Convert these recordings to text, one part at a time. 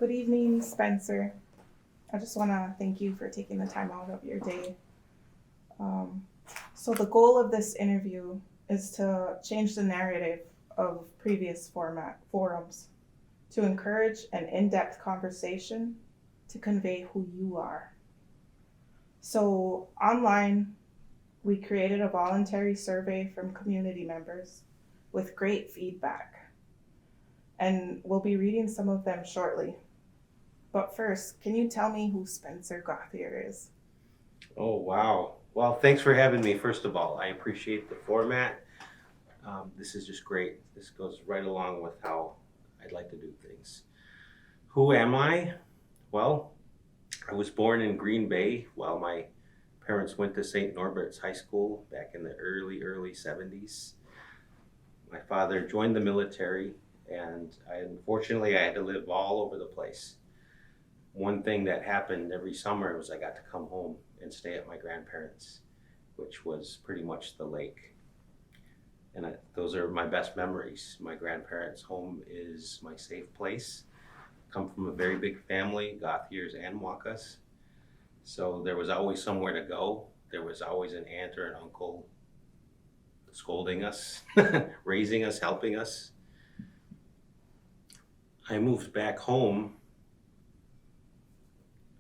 Good evening, Spencer. I just want to thank you for taking the time out of your day. Um, so, the goal of this interview is to change the narrative of previous format forums to encourage an in depth conversation to convey who you are. So, online, we created a voluntary survey from community members with great feedback, and we'll be reading some of them shortly. But first, can you tell me who Spencer Gauthier is? Oh, wow. Well, thanks for having me, first of all. I appreciate the format. This is just great. This goes right along with how I'd like to do things. Who am I? Well, I was born in Green Bay while my parents went to St. Norbert's High School back in the early 70s. My father joined the military, and unfortunately, I had to live all over the place. One thing that happened every summer was I got to come home and stay at my grandparents', which was pretty much the lake. And those are my best memories. My grandparents' home is my safe place. Come from a very big family, Gauthiers and Wakas. So there was always somewhere to go. There was always an aunt or an uncle scolding us, raising us, helping us. I moved back home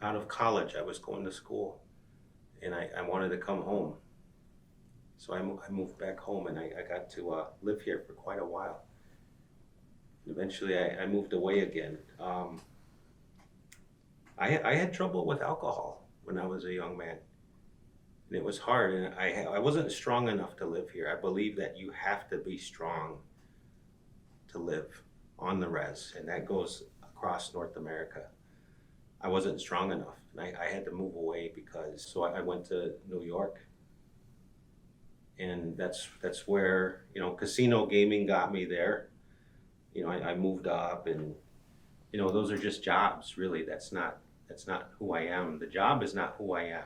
out of college. I was going to school and I wanted to come home. So I moved back home and I got to live here for quite a while. Eventually I moved away again. I had trouble with alcohol when I was a young man. And it was hard, and I wasn't strong enough to live here. I believe that you have to be strong to live on the res, and that goes across North America. I wasn't strong enough, and I had to move away so I went to New York. And that's where, casino gaming got me there. I moved up, and, those are just jobs, really. That's not who I am. The job is not who I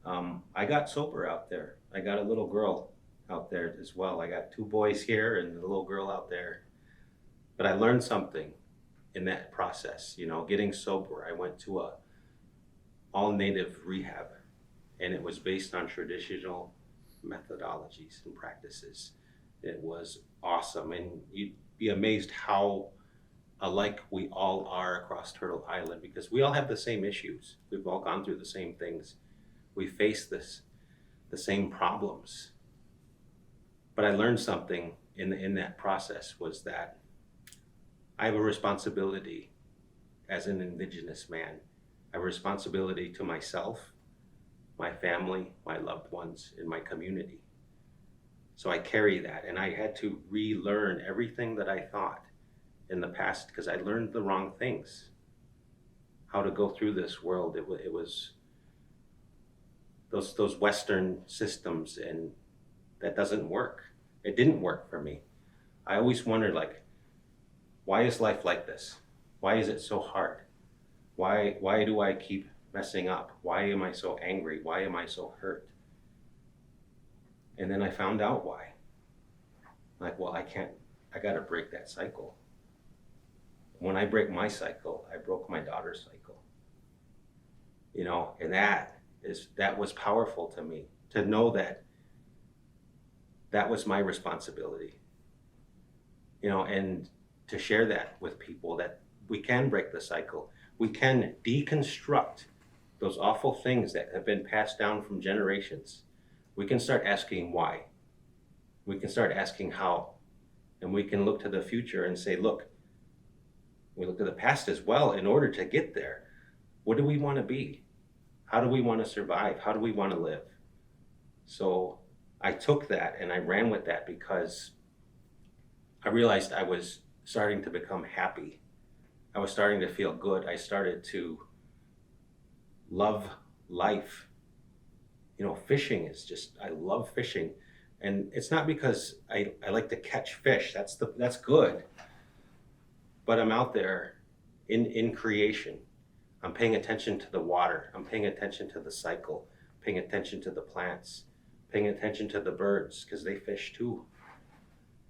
am. I got sober out there. I got a little girl out there as well. I got two boys here and a little girl out there. But I learned something in that process, getting sober. I went to a all native rehab, and it was based on traditional methodologies and practices. It was awesome, and you'd be amazed how alike we all are across Turtle Island, because we all have the same issues. We've all gone through the same things. We face the same problems. But I learned something in that process, was that I have a responsibility as an Indigenous man. I have a responsibility to myself, my family, my loved ones, and my community. So I carry that, and I had to relearn everything that I thought in the past, because I learned the wrong things. How to go through this world. It was those Western systems, and that doesn't work. It didn't work for me. I always wondered, why is life like this? Why is it so hard? Why do I keep messing up? Why am I so angry? Why am I so hurt? And then I found out why. I gotta break that cycle. When I break my cycle, I broke my daughter's cycle. And that was powerful to me, to know that was my responsibility. And to share that with people, that we can break the cycle. We can deconstruct those awful things that have been passed down from generations. We can start asking why. We can start asking how. And we can look to the future and say, look, we look to the past as well. In order to get there, what do we want to be? How do we want to survive? How do we want to live? So I took that and I ran with that, because I realized I was starting to become happy. I was starting to feel good. I started to love life. Fishing is I love fishing. And it's not because I like to catch fish. That's good. But I'm out there in creation. I'm paying attention to the water. I'm paying attention to the cycle, paying attention to the plants, paying attention to the birds, because they fish too.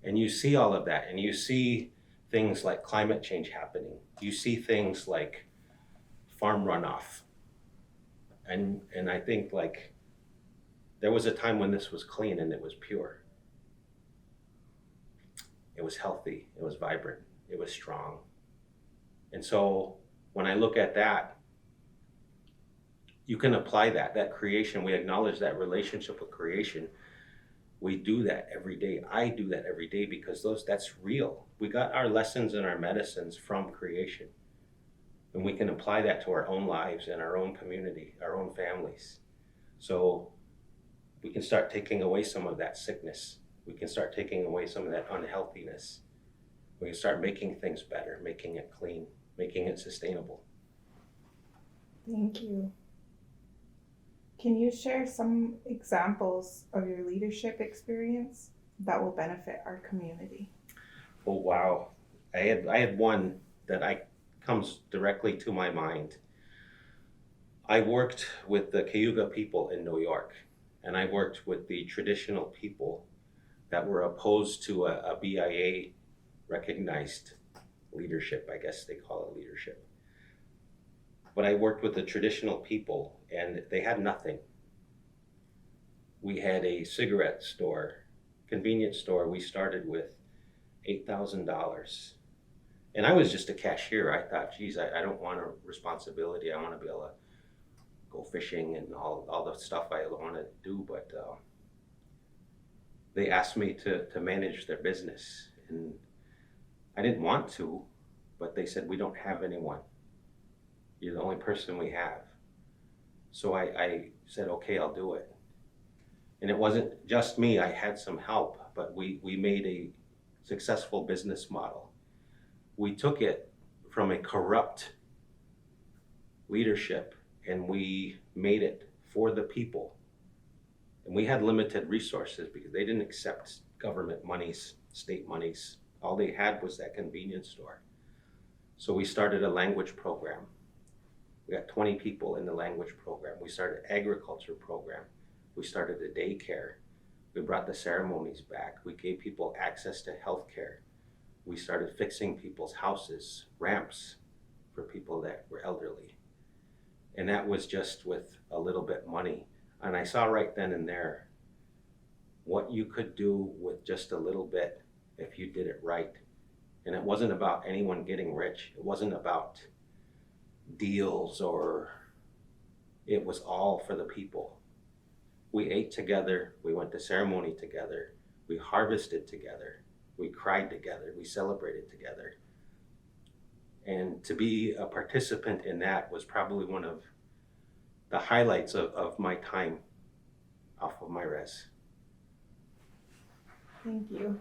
And you see all of that, and you see things like climate change happening. You see things like farm runoff. And I think like there was a time when this was clean and it was pure. It was healthy, it was vibrant, it was strong. And so when I look at that, you can apply that creation. We acknowledge that relationship with creation. We do that every day. I do that every day because that's real. We got our lessons and our medicines from creation. And we can apply that to our own lives and our own community, our own families. So we can start taking away some of that sickness. We can start taking away some of that unhealthiness. We can start making things better, making it clean, making it sustainable. Thank you. Can you share some examples of your leadership experience that will benefit our community? Oh wow. I had one that comes directly to my mind. I worked with the Cayuga people in New York, and I worked with the traditional people that were opposed to a BIA recognized leadership, I guess they call it leadership. But I worked with the traditional people and they had nothing. We had a cigarette store, convenience store. We started with $8,000. And I was just a cashier. I thought, geez, I don't want a responsibility. I want to be able to go fishing and all the stuff I want to do. But they asked me to manage their business. And I didn't want to, but they said, we don't have anyone. You're the only person we have. So I said, okay, I'll do it. And it wasn't just me, I had some help, but we made a successful business model. We took it from a corrupt leadership and we made it for the people. And we had limited resources because they didn't accept government monies, state monies. All they had was that convenience store. So we started a language program. We got 20 people in the language program. We started an agriculture program. We started a daycare. We brought the ceremonies back. We gave people access to health care. We started fixing people's houses, ramps for people that were elderly. And that was just with a little bit money. And I saw right then and there what you could do with just a little bit if you did it right. And it wasn't about anyone getting rich. It wasn't about deals, or it was all for the people. We ate together, we went to ceremony together, we harvested together, we cried together, we celebrated together. And to be a participant in that was probably one of the highlights of my time off of my res. Thank you.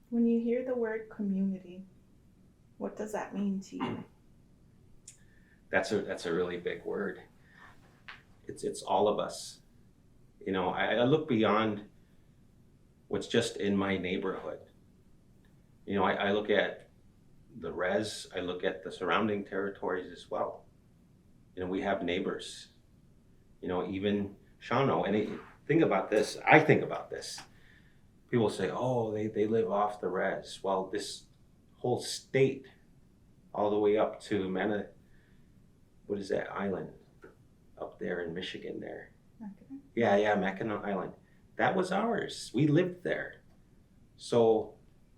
When you hear the word community, what does that mean to you? That's a really big word. It's all of us. You know, I look beyond what's just in my neighborhood. You know, I look at the res, I look at the surrounding territories as well. You know, we have neighbors. You know, even Shawano, and think about this, I think about this. People say, oh, they live off the res. Well, this whole state, all the way up to what is that island up there in Michigan there? Okay. Yeah, Mackinac Island. That was ours. We lived there. So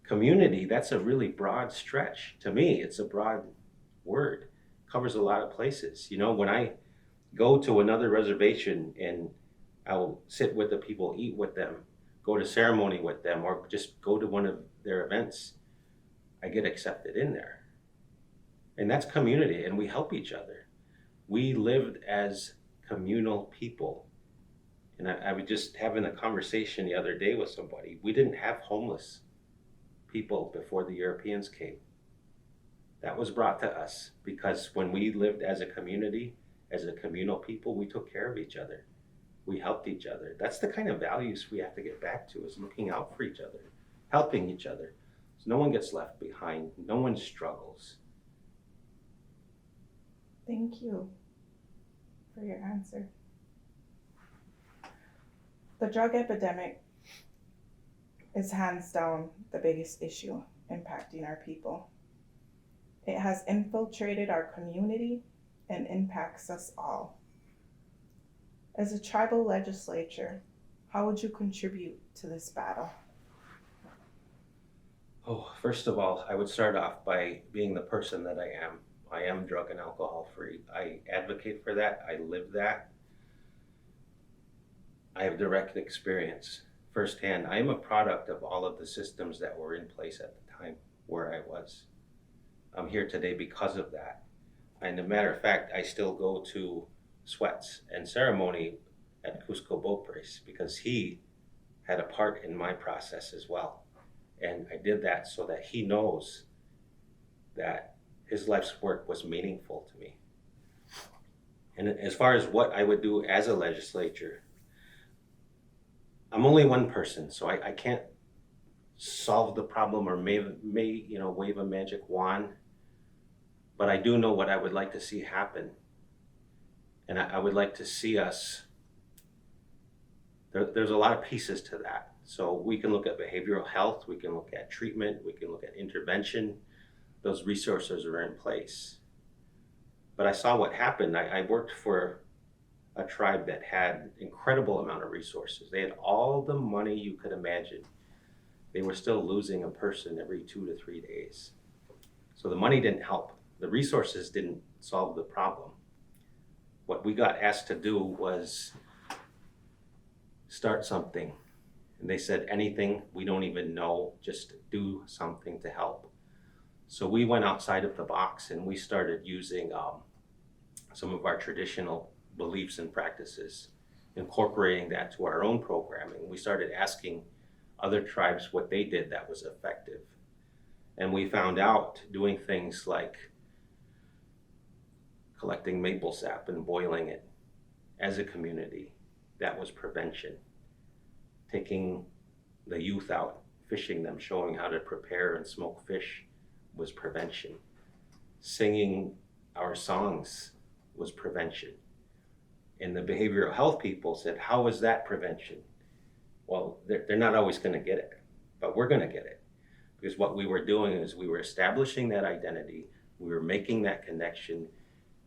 community, that's a really broad stretch. To me, it's a broad word. Covers a lot of places. You know, when I go to another reservation and I will sit with the people, eat with them, go to ceremony with them, or just go to one of their events, I get accepted in there. And that's community, and we help each other. We lived as communal people. And I was just having a conversation the other day with somebody. We didn't have homeless people before the Europeans came. That was brought to us because when we lived as a community, as a communal people, we took care of each other. We helped each other. That's the kind of values we have to get back to, is looking out for each other, helping each other. So no one gets left behind. No one struggles. Thank you for your answer. The drug epidemic is hands down the biggest issue impacting our people. It has infiltrated our community and impacts us all. As a tribal legislature, how would you contribute to this battle? Oh, first of all, I would start off by being the person that I am. I am drug and alcohol free. I advocate for that. I live that. I have direct experience firsthand. I am a product of all of the systems that were in place at the time where I was. I'm here today because of that. And as a matter of fact, I still go to sweats and ceremony at Cusco Boat Race because he had a part in my process as well. And I did that so that he knows that his life's work was meaningful to me. And as far as what I would do as a legislature, I'm only one person, so I can't solve the problem or may wave a magic wand. But I do know what I would like to see happen. And I would like to see us, there's a lot of pieces to that. So we can look at behavioral health, we can look at treatment, we can look at intervention. Those resources are in place. But I saw what happened. I worked for a tribe that had incredible amount of resources. They had all the money you could imagine. They were still losing a person every 2 to 3 days. So the money didn't help. The resources didn't solve the problem. What we got asked to do was start something. And they said, anything, we don't even know, just do something to help. So we went outside of the box and we started using some of our traditional beliefs and practices, incorporating that to our own programming. We started asking other tribes what they did that was effective. And we found out doing things like collecting maple sap and boiling it as a community, that was prevention. Taking the youth out, fishing them, showing how to prepare and smoke fish was prevention. Singing our songs was prevention. And the behavioral health people said, how is that prevention? Well, they're not always going to get it, but we're going to get it. Because what we were doing is we were establishing that identity, we were making that connection.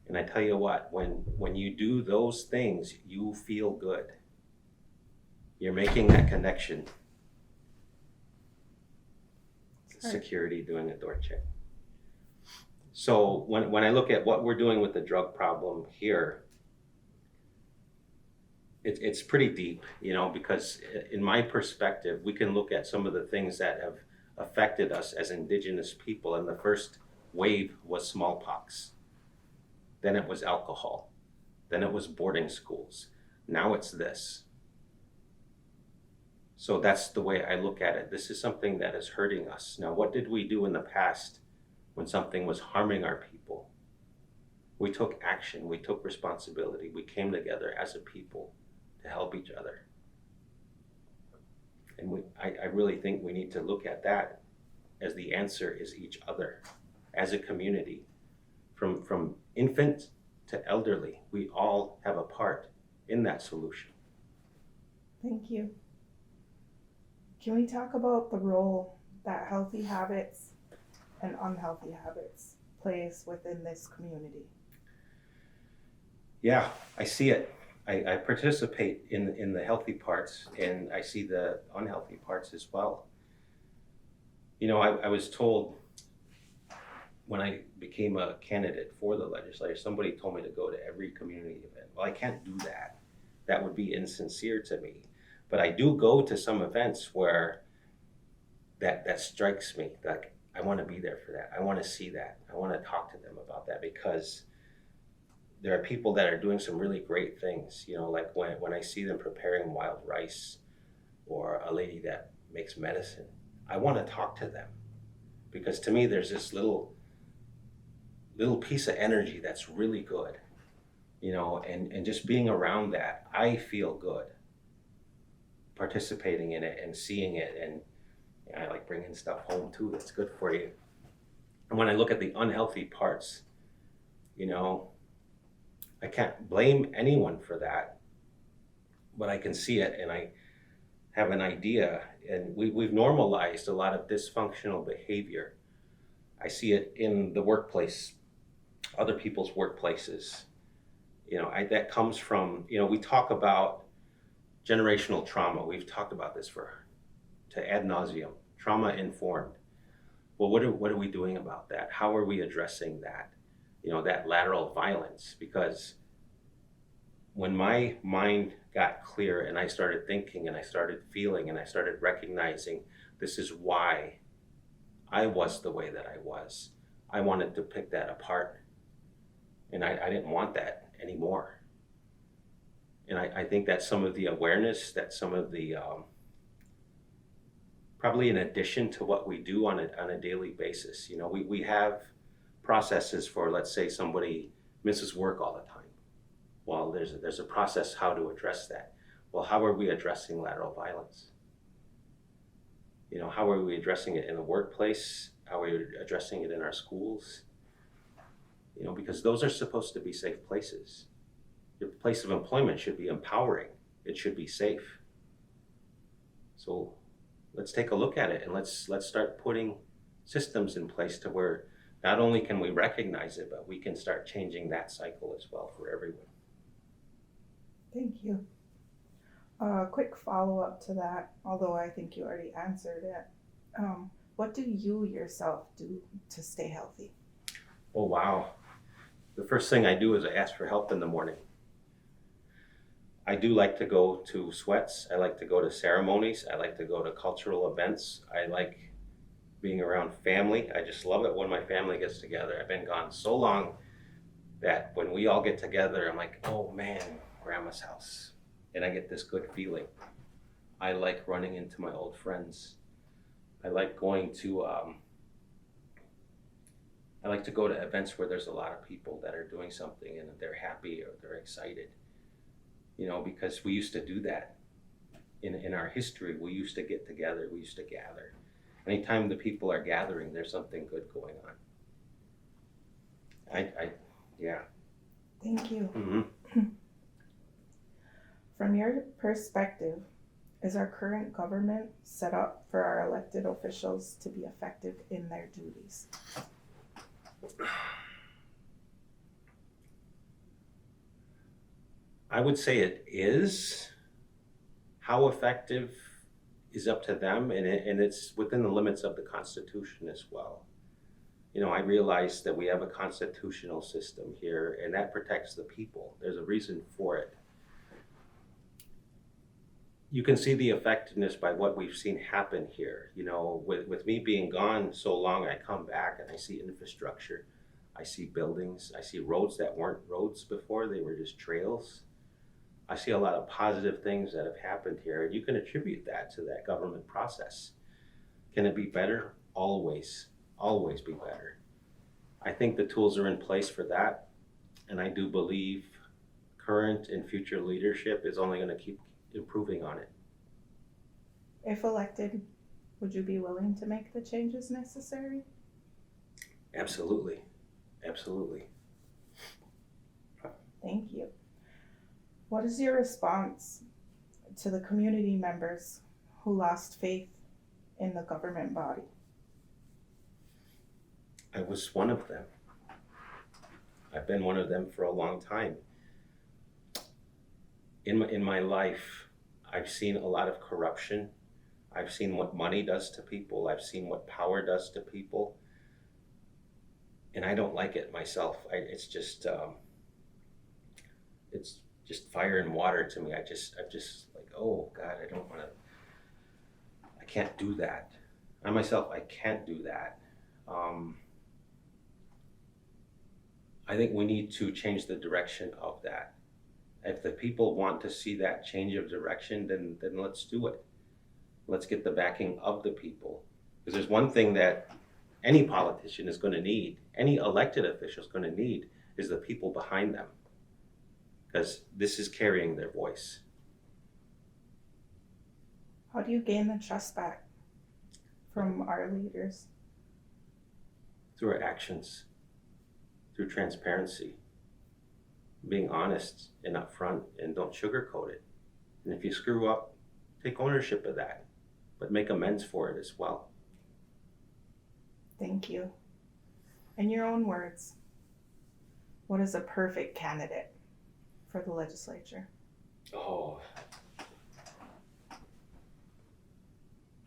And I tell you what, when you do those things, you feel good. You're making that connection. Security doing a door check. So when I look at what we're doing with the drug problem here, it's pretty deep, because in my perspective, we can look at some of the things that have affected us as Indigenous people. And the first wave was smallpox. Then it was alcohol. Then it was boarding schools. Now it's this. So that's the way I look at it. This is something that is hurting us. Now, what did we do in the past when something was harming our people? We took action, we took responsibility, we came together as a people to help each other. And I really think we need to look at that as the answer is each other, as a community. From infant to elderly, we all have a part in that solution. Thank you. Can we talk about the role that healthy habits and unhealthy habits plays within this community? Yeah, I see it. I participate in the healthy parts, and I see the unhealthy parts as well. I was told when I became a candidate for the legislature, somebody told me to go to every community event. Well, I can't do that. That would be insincere to me. But I do go to some events where that strikes me. Like, I want to be there for that. I want to see that. I want to talk to them about that, because there are people that are doing some really great things. Like when I see them preparing wild rice, or a lady that makes medicine, I want to talk to them, because to me there's this little piece of energy that's really good, and just being around that, I feel good participating in it and seeing it. And I like bringing stuff home too that's good for you. And when I look at the unhealthy parts, I can't blame anyone for that, but I can see it, and I have an idea, and we've normalized a lot of dysfunctional behavior. I see it in the workplace, other people's workplaces. That comes from, we talk about generational trauma. We've talked about this to ad nauseum, trauma informed. Well, what are we doing about that? How are we addressing that? That lateral violence, because when my mind got clear and I started thinking and I started feeling and I started recognizing this is why I was the way that I was, I wanted to pick that apart. And I didn't want that anymore. And I think that's some of the awareness, that's some of the, probably in addition to what we do on a daily basis. We have processes for, let's say somebody misses work all the time. Well, there's a process how to address that. Well, how are we addressing lateral violence? How are we addressing it in the workplace? How are we addressing it in our schools? Because those are supposed to be safe places. Your place of employment should be empowering. It should be safe. So let's take a look at it, and let's start putting systems in place to where not only can we recognize it, but we can start changing that cycle as well for everyone. Thank you. Quick follow-up to that, although I think you already answered it. What do you yourself do to stay healthy? Oh, wow. The first thing I do is I ask for help in the morning. I do like to go to sweats. I like to go to ceremonies. I like to go to cultural events. I like being around family. I just love it when my family gets together. I've been gone so long that when we all get together, I'm like, oh man, grandma's house. And I get this good feeling. I like running into my old friends. I like going to, I like to go to events where there's a lot of people that are doing something and they're happy or they're excited. Because we used to do that in our history. We used to get together, we used to gather. Anytime the people are gathering, there's something good going on. Yeah. Thank you. Mm-hmm. From your perspective, is our current government set up for our elected officials to be effective in their duties? I would say it is. How effective is up to them, and it's within the limits of the Constitution as well. I realize that we have a constitutional system here, and that protects the people. There's a reason for it. You can see the effectiveness by what we've seen happen here. With me being gone so long, I come back and I see infrastructure. I see buildings. I see roads that weren't roads before. They were just trails. I see a lot of positive things that have happened here, and you can attribute that to that government process. Can it be better? Always, always be better. I think the tools are in place for that, and I do believe current and future leadership is only going to keep improving on it. If elected, would you be willing to make the changes necessary? Absolutely, absolutely. Thank you. What is your response to the community members who lost faith in the government body? I was one of them. I've been one of them for a long time. In my life, I've seen a lot of corruption. I've seen what money does to people. I've seen what power does to people. And I don't like it myself. It's just fire and water to me. I'm just like, oh God, I can't do that. I myself, I can't do that. I think we need to change the direction of that. If the people want to see that change of direction, then let's do it. Let's get the backing of the people. Because there's one thing that any politician is going to need, any elected official is going to need, is the people behind them. Because this is carrying their voice. How do you gain the trust back from our leaders? Through our actions, through transparency, being honest and upfront, and don't sugarcoat it. And if you screw up, take ownership of that, but make amends for it as well. Thank you. In your own words, what is a perfect candidate for the legislature? Oh,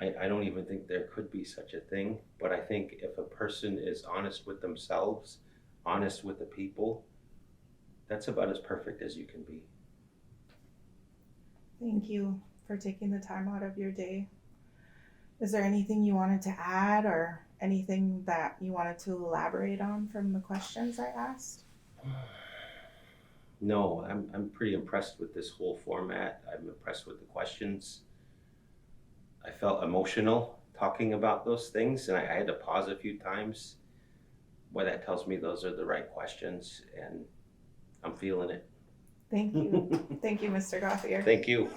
I don't even think there could be such a thing, but I think if a person is honest with themselves, honest with the people, that's about as perfect as you can be. Thank you for taking the time out of your day. Is there anything you wanted to add or anything that you wanted to elaborate on from the questions I asked? No, I'm pretty impressed with this whole format. I'm impressed with the questions. I felt emotional talking about those things, and I had to pause a few times. Boy, that tells me those are the right questions, and I'm feeling it. Thank you. Thank you, Mr. Gauthier. Thank you.